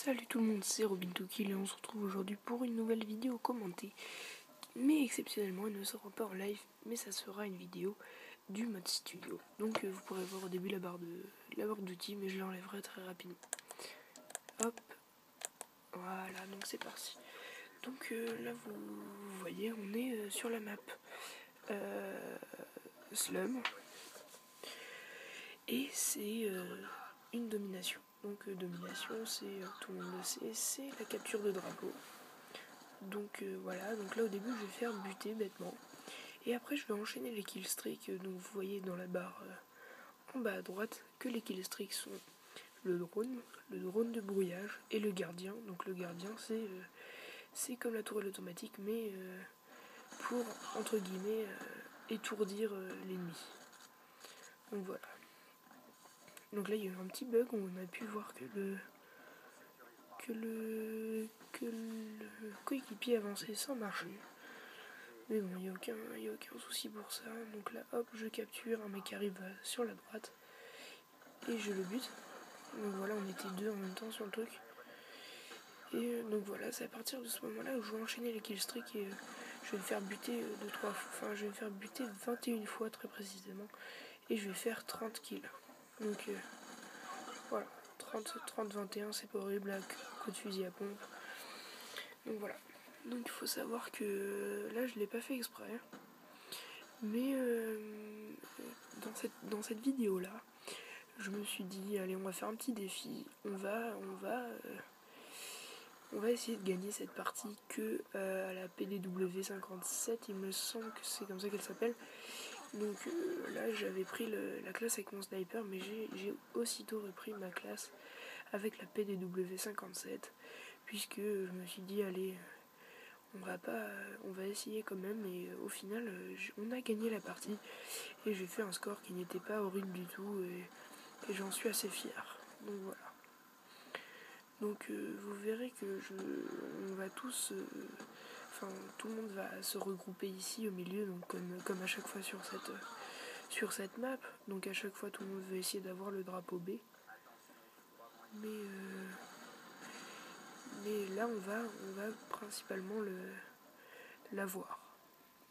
Salut tout le monde, c'est Robin Toukil et on se retrouve aujourd'hui pour une nouvelle vidéo commentée. Mais exceptionnellement, elle ne sera pas en live, mais ça sera une vidéo du mode studio. Donc vous pourrez voir au début la barre d'outils, mais je l'enlèverai très rapidement. Hop, voilà, donc c'est parti. Donc là vous voyez, on est sur la map Slum. Et c'est une domination. Donc domination, c'est, tout le monde le sait, c'est la capture de drapeau. Donc voilà, donc là au début je vais faire buter bêtement. Et après je vais enchaîner les killstreaks. Donc vous voyez dans la barre en bas à droite que les killstreaks sont le drone de brouillage et le gardien. Donc le gardien c'est comme la tourelle automatique mais pour entre guillemets étourdir l'ennemi. Donc voilà. Donc là il y a eu un petit bug où on a pu voir que le coéquipier avançait sans marcher. Mais bon, il n'y a aucun souci pour ça. Donc là, hop, je capture un mec qui arrive sur la droite. Et je le bute. Donc voilà, on était deux en même temps sur le truc. Et donc voilà, c'est à partir de ce moment-là où je vais enchaîner les killstreaks et je vais le faire buter je vais le faire buter 21 fois très précisément. Et je vais faire 30 kills. Donc voilà, 30-21, c'est pas horrible à coup de fusil à pompe. Donc voilà. Donc il faut savoir que là je l'ai pas fait exprès. Mais dans cette vidéo là, je me suis dit allez, on va faire un petit défi. On va essayer de gagner cette partie que à la PDW 57, il me semble que c'est comme ça qu'elle s'appelle. Donc là j'avais pris la classe avec mon sniper, mais j'ai aussitôt repris ma classe avec la PDW 57, puisque je me suis dit allez, on va essayer quand même, et au final on a gagné la partie et j'ai fait un score qui n'était pas horrible du tout et j'en suis assez fier. Donc voilà. Donc vous verrez que on va tous, tout le monde va se regrouper ici au milieu, donc comme à chaque fois sur cette map. Donc à chaque fois tout le monde veut essayer d'avoir le drapeau B. Mais là on va principalement l'avoir.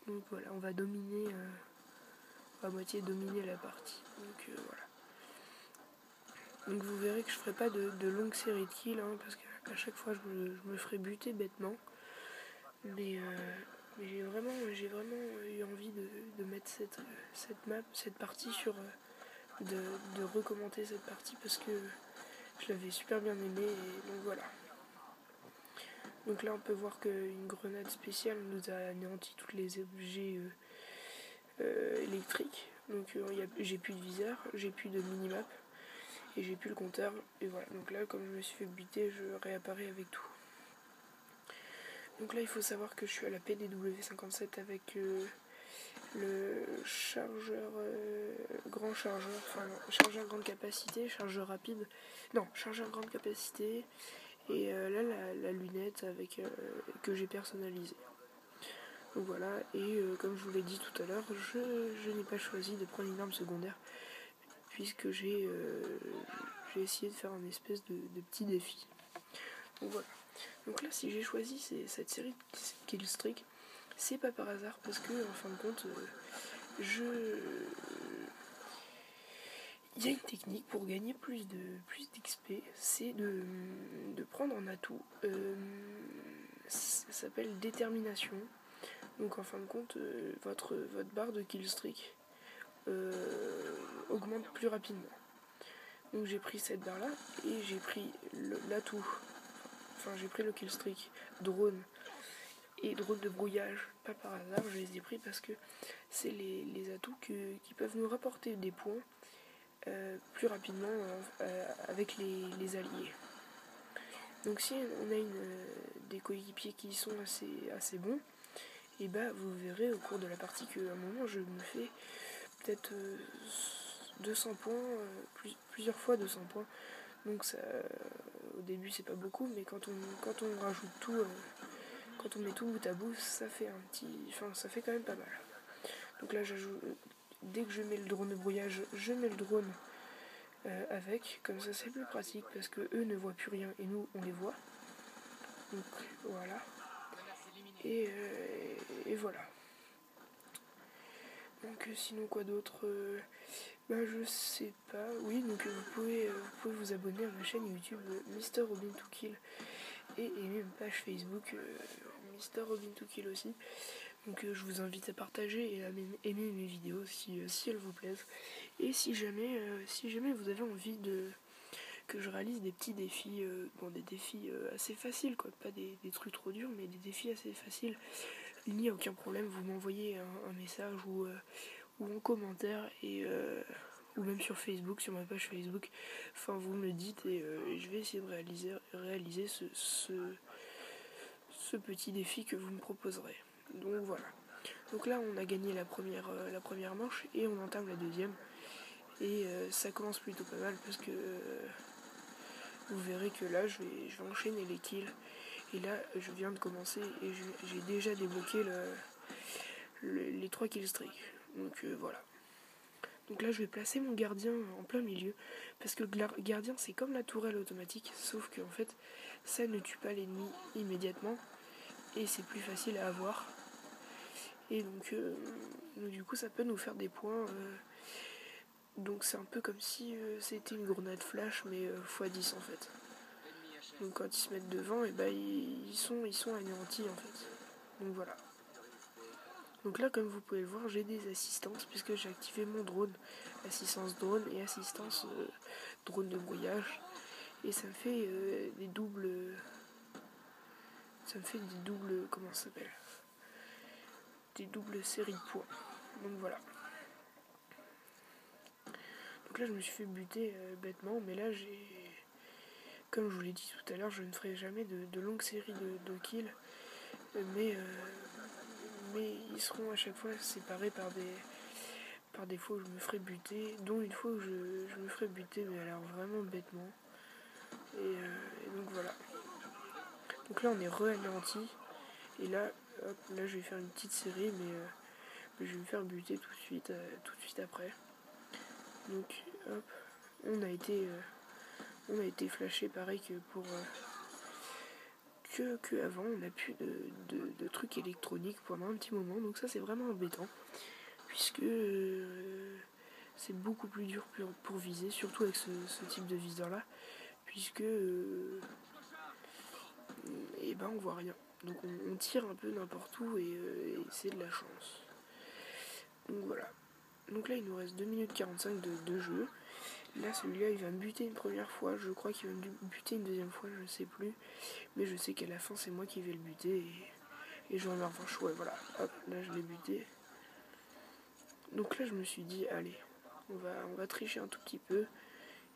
Donc voilà, on va à moitié dominer la partie. Donc voilà. Donc vous verrez que je ferai pas de longue série de kills, parce qu'à chaque fois je me ferai buter bêtement. Mais j'ai vraiment eu envie de mettre cette partie de recommenter cette partie parce que je l'avais super bien aimée, et donc voilà. Donc là on peut voir qu'une grenade spéciale nous a anéanti tous les objets électriques. Donc j'ai plus de viseur, j'ai plus de minimap et j'ai plus le compteur. Et voilà, donc là comme je me suis fait buter, je réapparais avec tout. Donc là il faut savoir que je suis à la PDW 57 avec le chargeur chargeur grande capacité, chargeur rapide, non, chargeur grande capacité, et là la lunette que j'ai personnalisée. Donc voilà, et comme je vous l'ai dit tout à l'heure, je n'ai pas choisi de prendre une arme secondaire puisque j'ai essayé de faire un espèce de petit défi. Donc voilà. Donc là, si j'ai choisi cette série de killstreak, c'est pas par hasard parce que en fin de compte, il y a une technique pour gagner plus d'XP, c'est de prendre en atout. Ça s'appelle détermination. Donc en fin de compte, votre barre de killstreak augmente plus rapidement. Donc j'ai pris cette barre là et j'ai pris l'atout. J'ai pris le killstreak drone et drone de brouillage, pas par hasard, je les ai pris parce que c'est les atouts qui peuvent nous rapporter des points plus rapidement avec les alliés. Donc si on a des coéquipiers qui sont assez bons, et vous verrez au cours de la partie qu'à un moment je me fais peut-être 200 points, plusieurs fois 200 points. Donc ça, au début c'est pas beaucoup, mais quand on rajoute tout, quand on met tout bout à bout, ça fait ça fait quand même pas mal. Donc là j'ajoute, dès que je mets le drone de brouillage, je mets le drone avec, comme ça c'est plus pratique parce que eux ne voient plus rien et nous on les voit. Donc voilà. Et voilà. Donc sinon quoi d'autre je sais pas. Oui, donc vous pouvez vous abonner à ma chaîne YouTube Mister Robin to Kill et aimer ma page Facebook Mister Robin to Kill aussi. Donc je vous invite à partager et à aimer mes vidéos si elles vous plaisent. Et si jamais vous avez envie que je réalise des petits défis, des défis assez faciles, quoi, pas des trucs trop durs, mais des défis assez faciles, il n'y a aucun problème, vous m'envoyez un message ou en commentaire ou même sur Facebook, sur ma page Facebook. Enfin, vous me le dites et je vais essayer de réaliser ce petit défi que vous me proposerez. Donc voilà. Donc là, on a gagné la première manche et on entame la deuxième. Et ça commence plutôt pas mal parce que vous verrez que là, je vais enchaîner les kills. Et là, je viens de commencer et j'ai déjà débloqué les 3 kill streaks. Donc voilà. Donc là, je vais placer mon gardien en plein milieu. Parce que le gardien, c'est comme la tourelle automatique. Sauf qu'en fait, ça ne tue pas l'ennemi immédiatement. Et c'est plus facile à avoir. Et donc, du coup, ça peut nous faire des points. Donc c'est un peu comme si c'était une grenade flash, mais x10 en fait. Donc quand ils se mettent devant, et ils sont anéantis en fait. Donc voilà. Donc là, comme vous pouvez le voir, j'ai des assistances puisque j'ai activé mon drone, assistance drone et assistance drone de brouillage. Et ça me fait des doubles. Comment ça s'appelle? Des doubles séries de points. Donc voilà. Donc là, je me suis fait buter bêtement, mais là, comme je vous l'ai dit tout à l'heure, je ne ferai jamais de longues séries de kills, mais ils seront à chaque fois séparés par des fois où je me ferai buter, dont une fois où je me ferai buter, mais alors vraiment bêtement. Et donc voilà. Donc là, on est re-anéanti, et là, hop, là, je vais faire une petite série, mais je vais me faire buter tout de suite après. Donc, hop, on a été flashé pareil que pour que avant on n'a plus de trucs électroniques pendant un petit moment, donc ça c'est vraiment embêtant puisque c'est beaucoup plus dur pour viser, surtout avec ce type de viseur là, puisque on voit rien, donc on tire un peu n'importe où et c'est de la chance. Donc voilà, donc là il nous reste 2 minutes 45 de jeu. Là, celui-là, il va me buter une première fois. Je crois qu'il va me buter une deuxième fois, je sais plus. Mais je sais qu'à la fin, c'est moi qui vais le buter. Et je vais en revanche. Ouais, voilà. Hop, là, je l'ai buté. Donc là, je me suis dit, allez, on va tricher un tout petit peu.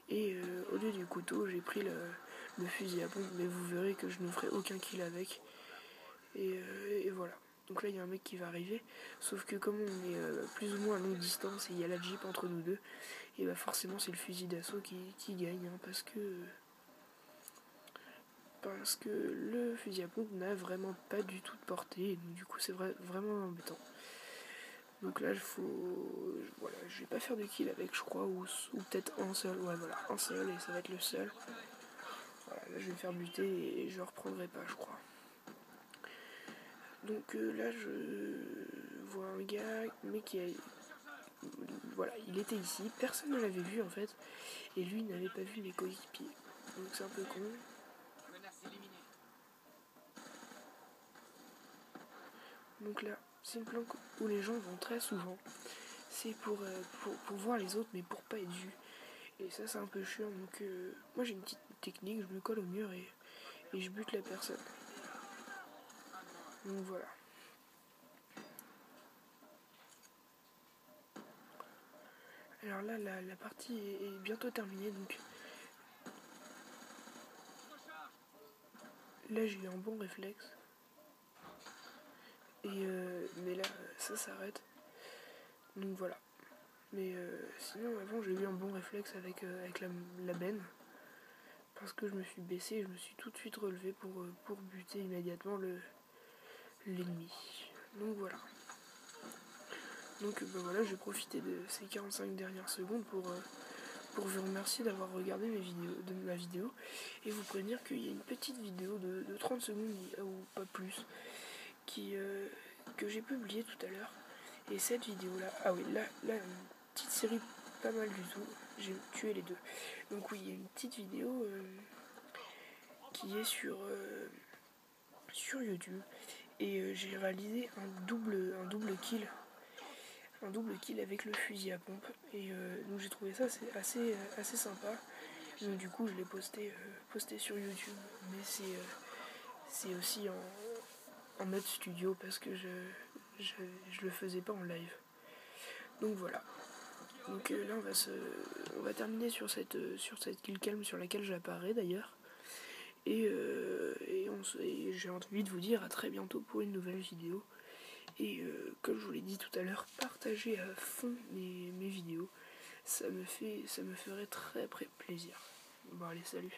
Et au lieu du couteau, j'ai pris le fusil à pompe. Mais vous verrez que je ne ferai aucun kill avec. Et voilà. Donc là, il y a un mec qui va arriver. Sauf que comme on est plus ou moins à longue distance et il y a la Jeep entre nous deux, et forcément c'est le fusil d'assaut qui gagne, hein, parce que le fusil à pompe n'a vraiment pas du tout de portée, et donc du coup c'est vraiment embêtant. Donc là je vais pas faire de kill avec, je crois, ou peut-être un seul, ouais voilà, un seul, et ça va être le seul. Voilà, là je vais me faire buter et je reprendrai pas, je crois. Donc là je vois un gars, mais voilà, il était ici, personne ne l'avait vu en fait, et lui n'avait pas vu mes coéquipiers. Donc c'est un peu con. Donc là, c'est une planque où les gens vont très souvent. C'est pour voir les autres, mais pour pas être vu. Et ça, c'est un peu chiant. Donc moi, j'ai une petite technique, je me colle au mur et je bute la personne. Donc voilà. Alors là, la partie est bientôt terminée. Donc là, j'ai eu un bon réflexe. Mais là, ça s'arrête. Donc voilà. Mais sinon, avant, j'ai eu un bon réflexe avec la benne. Parce que je me suis baissé et je me suis tout de suite relevé pour buter immédiatement l'ennemi. Donc voilà. Donc voilà, je vais profiter de ces 45 dernières secondes pour vous remercier d'avoir regardé ma vidéo et vous prévenir qu'il y a une petite vidéo de 30 secondes ou pas plus que j'ai publiée tout à l'heure. Et cette vidéo là, ah oui, là une petite série pas mal du tout, j'ai tué les deux. Donc oui, il y a une petite vidéo qui est sur YouTube et j'ai réalisé un double kill avec le fusil à pompe et donc j'ai trouvé ça assez sympa. Donc du coup je l'ai posté sur YouTube, mais c'est aussi en mode studio parce que je le faisais pas en live. Donc voilà. Donc là on va terminer sur cette kill cam sur laquelle j'apparais d'ailleurs. Et j'ai envie de vous dire à très bientôt pour une nouvelle vidéo. Et comme je vous l'ai dit tout à l'heure, partagez à fond mes vidéos. Ça me ferait très plaisir. Bon allez, salut.